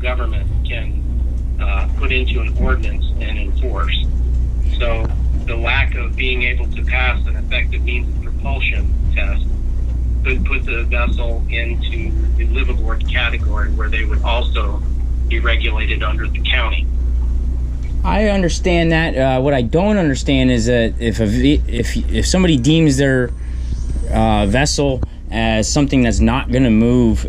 government can put into an ordinance and enforce. So the lack of being able to pass an effective means of propulsion test could put the vessel into the liveaboard category, where they would also be regulated under the county. I understand that. What I don't understand is that if somebody deems their vessel as something that's not going to move,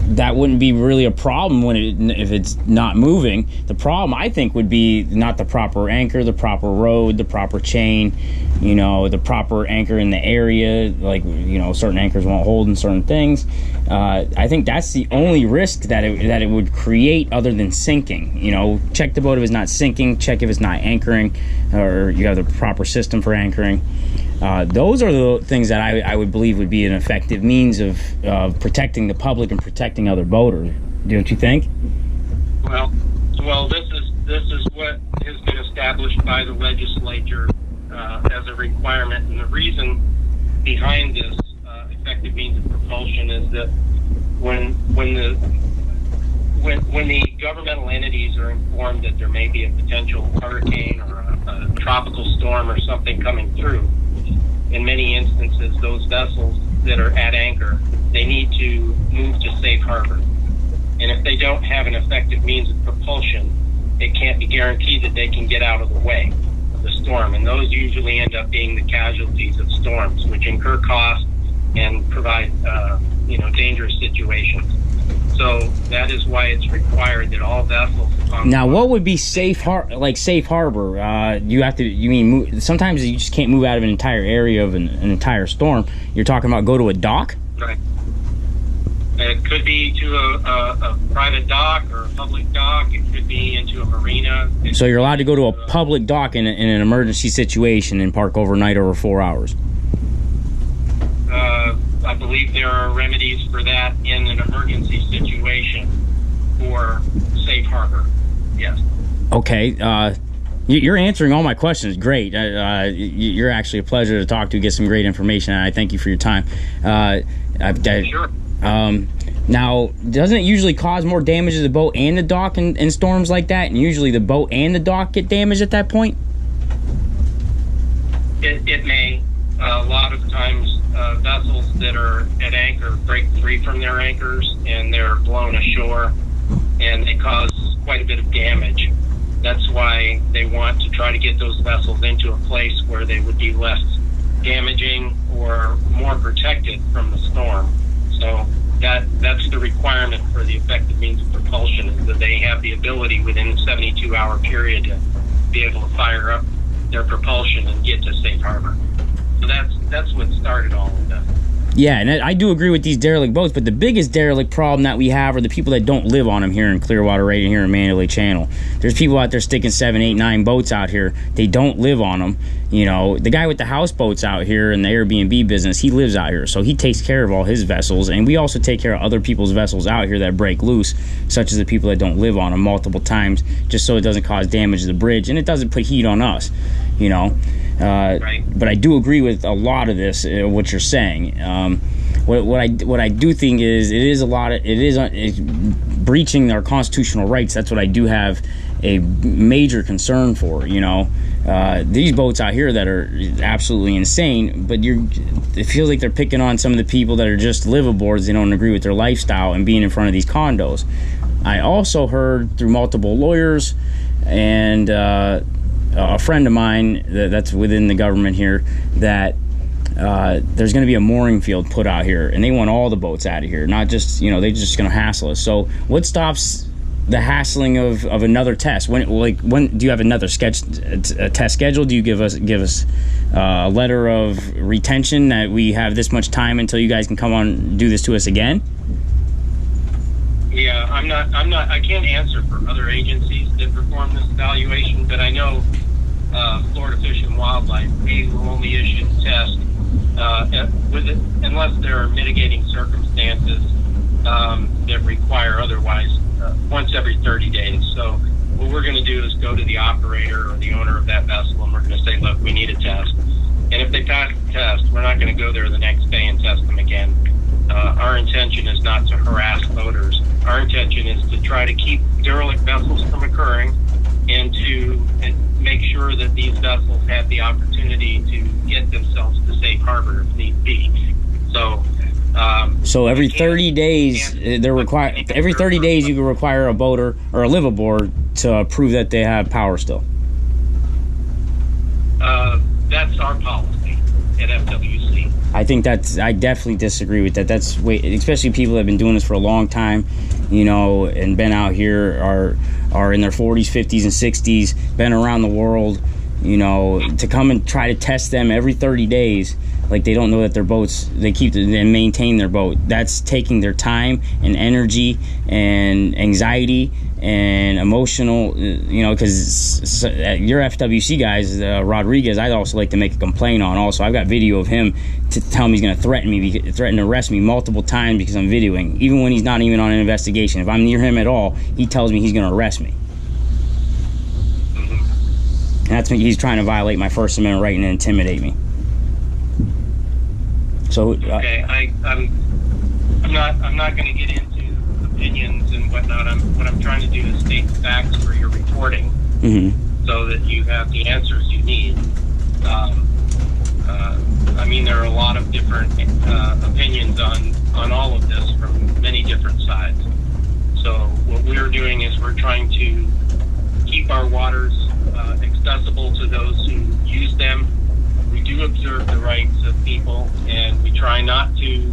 that wouldn't be really a problem if it's not moving. The problem, I think, would be not the proper anchor, the proper rode, the proper chain, the proper anchor in the area. Like, certain anchors won't hold in certain things. I think that's the only risk that it would create, other than sinking. Check the boat if it's not sinking, check if it's not anchoring, or you have the proper system for anchoring. Those are the things that I would believe would be an effective means of protecting the public and protecting other boaters. Don't you think? Well, this is what has been established by the legislature as a requirement, and the reason behind this effective means of propulsion is that when the governmental entities are informed that there may be a potential hurricane or a tropical storm or something coming through, in many instances, those vessels that are at anchor, they need to move to safe harbor. And if they don't have an effective means of propulsion, it can't be guaranteed that they can get out of the way of the storm. And those usually end up being the casualties of storms, which incur costs and provide, dangerous situations. So that is why it's required that all vessels. Now, what would be safe harbor? Sometimes you just can't move out of an entire area of an entire storm. You're talking about go to a dock? Right. It could be to a private dock or a public dock. It could be into a marina. So you're allowed to go to a public dock in an emergency situation and park overnight over 4 hours? I believe there are remedies for that in an emergency situation for safe harbor. Yes. Okay. You're answering all my questions. Great. You're actually a pleasure to talk to. Get some great information, and I thank you for your time. Sure. Now, doesn't it usually cause more damage to the boat and the dock in storms like that? And usually the boat and the dock get damaged at that point? It may. A lot of times vessels that are at anchor break free from their anchors and they're blown ashore, and they cause quite a bit of damage. That's why they want to try to get those vessels into a place where they would be less damaging or more protected from the storm. So that's the requirement for the effective means of propulsion, is that they have the ability within a 72-hour period to be able to fire up their propulsion and get to safe harbor. So that's what started all of this. Yeah, and I do agree with these derelict boats, but the biggest derelict problem that we have are the people that don't live on them here in Clearwater, right here in Mandalay Channel. There's people out there sticking 7, 8, 9 boats out here. They don't live on them. The guy with the houseboats out here in the Airbnb business, he lives out here, so he takes care of all his vessels, and we also take care of other people's vessels out here that break loose, such as the people that don't live on them multiple times, just so it doesn't cause damage to the bridge, and it doesn't put heat on us, Right. But I do agree with a lot of this, what you're saying. What I do think is it's breaching our constitutional rights. That's what I do have a major concern for. These boats out here that are absolutely insane, but it feels like they're picking on some of the people that are just liveaboards. They don't agree with their lifestyle and being in front of these condos. I also heard through multiple lawyers and a friend of mine that's within the government here that there's going to be a mooring field put out here, and they want all the boats out of here, not just they're just going to hassle us. So what stops the hassling of another test? When do you have another test scheduled? Do you give us a letter of retention that we have this much time until you guys can come on and do this to us again? Yeah, I can't answer for other agencies that perform this evaluation, but I know Florida Fish and Wildlife, we will only issue the test unless there are mitigating circumstances that require otherwise once every 30 days. So what we're going to do is go to the operator or the owner of that vessel, and we're going to say, look, we need a test. And if they pass the test, we're not going to go there the next day and test them again. Our intention is not to harass boaters. Our intention is is to try to keep derelict vessels from occurring, and to make sure that these vessels have the opportunity to get themselves to safe harbor if need be. So every 30 days every 30 days you can require a boater or a liveaboard to prove that they have power still. That's our policy at FWC. I definitely disagree with that. That's especially people that have been doing this for a long time, you know, and been out here, are in their 40s, 50s, and 60s, been around the world, you know, to come and try to test them every 30 days. Like, they don't know that their boats, they keep and maintain their boat. That's taking their time and energy and anxiety and emotional, you know, because your FWC guys, Rodriguez, I'd also like to make a complaint on also. I've got video of him to tell him he's going to threaten to arrest me multiple times because I'm videoing, even when he's not even on an investigation. If I'm near him at all, he tells me he's going to arrest me. And that's when he's trying to violate my First Amendment right and intimidate me. So okay, I'm not going to get into opinions and whatnot. What I'm trying to do is state the facts for your reporting, so that you have the answers you need. I mean, there are a lot of different opinions on all of this from many different sides. So what we're doing is we're trying to keep our waters accessible to those who use them. We do observe the rights of people, and we try not to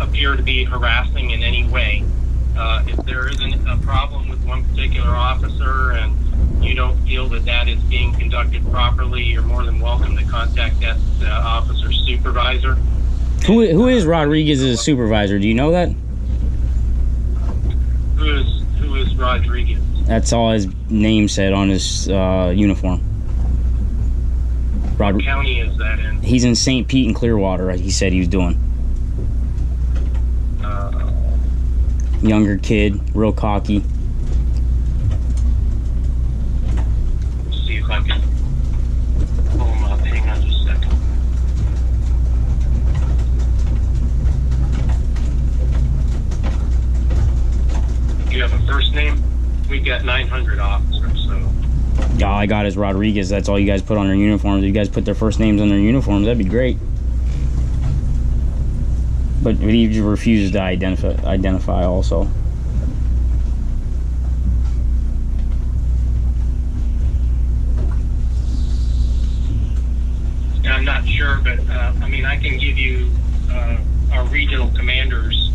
appear to be harassing in any way. If there isn't a problem with one particular officer and you don't feel that that is being conducted properly, you're more than welcome to contact that officer's supervisor. Who is Rodriguez's supervisor? Do you know that? Who is Rodriguez? That's all his name said on his uniform. What county is that in? He's in St. Pete and Clearwater, he said he was doing. Younger kid, real cocky. Let's see if I can pull him up. Hang on just a second. Do you have a first name? We've got 900 officers, so... All I got is Rodriguez. That's all you guys put on their uniforms. If you guys put their first names on their uniforms, that'd be great. But he refuses to identify also. I'm not sure, but I mean, I can give you our regional commander's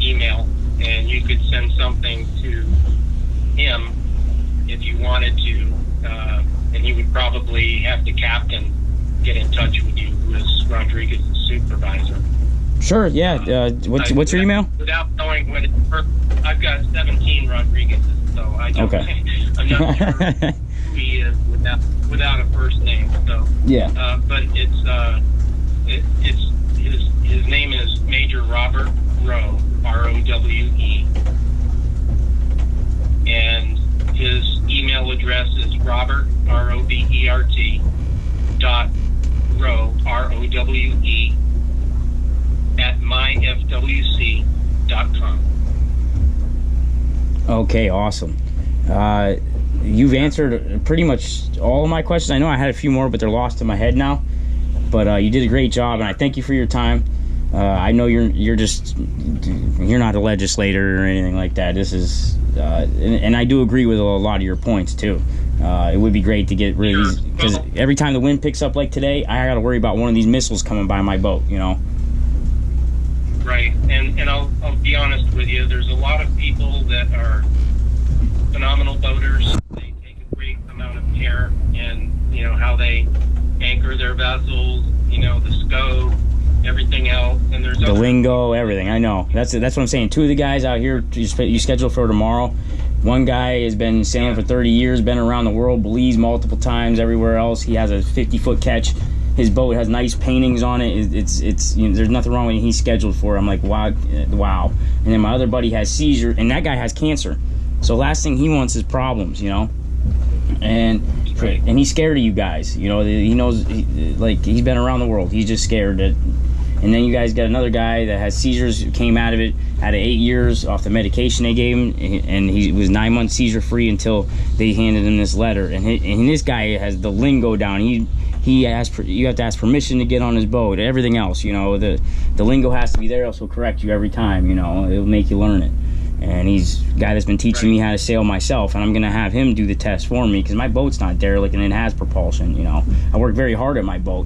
email, and you could send something to him if you wanted to, and he would probably have the captain get in touch with you, who is Rodriguez's supervisor. Sure, yeah. What's your email? Without knowing what I've got 17 Rodriguez's, so I don't. Okay. I'm not sure who he is without a first name. So yeah. But his name is Major Robert Rowe, Rowe, and his email address is Robert Robert dot Rowe Rowe at myfwc.com. Okay, awesome. You've answered pretty much all of my questions. I know I had a few more, but they're lost in my head now. But you did a great job, and I thank you for your time. I know you're not a legislator or anything like that. This is, and I do agree with a lot of your points too. It would be great to get rid of these, because every time the wind picks up like today, I got to worry about one of these missiles coming by my boat. You know. Right, and I'll be honest with you. There's a lot of people that are phenomenal boaters. They take a great amount of care in how they anchor their vessels. The scope, everything else, and there's the lingo, everything. I know. That's what I'm saying. Two of the guys out here you scheduled for tomorrow. One guy has been sailing for 30 years, been around the world, Belize multiple times, everywhere else. He has a 50-foot catch. His boat has nice paintings on it. It's there's nothing wrong with it. He's scheduled for it. I'm like, wow. And then my other buddy has seizure, and that guy has cancer. So last thing he wants is problems, And he's scared of you guys. He knows, he's been around the world. He's just scared that And then you guys got another guy that has seizures, came out of it out of 8 years off the medication they gave him, and he was 9 months seizure free until they handed him this letter. And this guy has the lingo down. He asked, you have to ask permission to get on his boat. Everything else, you know, the lingo has to be there, else he'll correct you every time. You know, it'll make you learn it. And he's a guy that's been teaching me how to sail myself, and I'm gonna have him do the test for me because my boat's not derelict and it has propulsion. You know, I work very hard at my boat.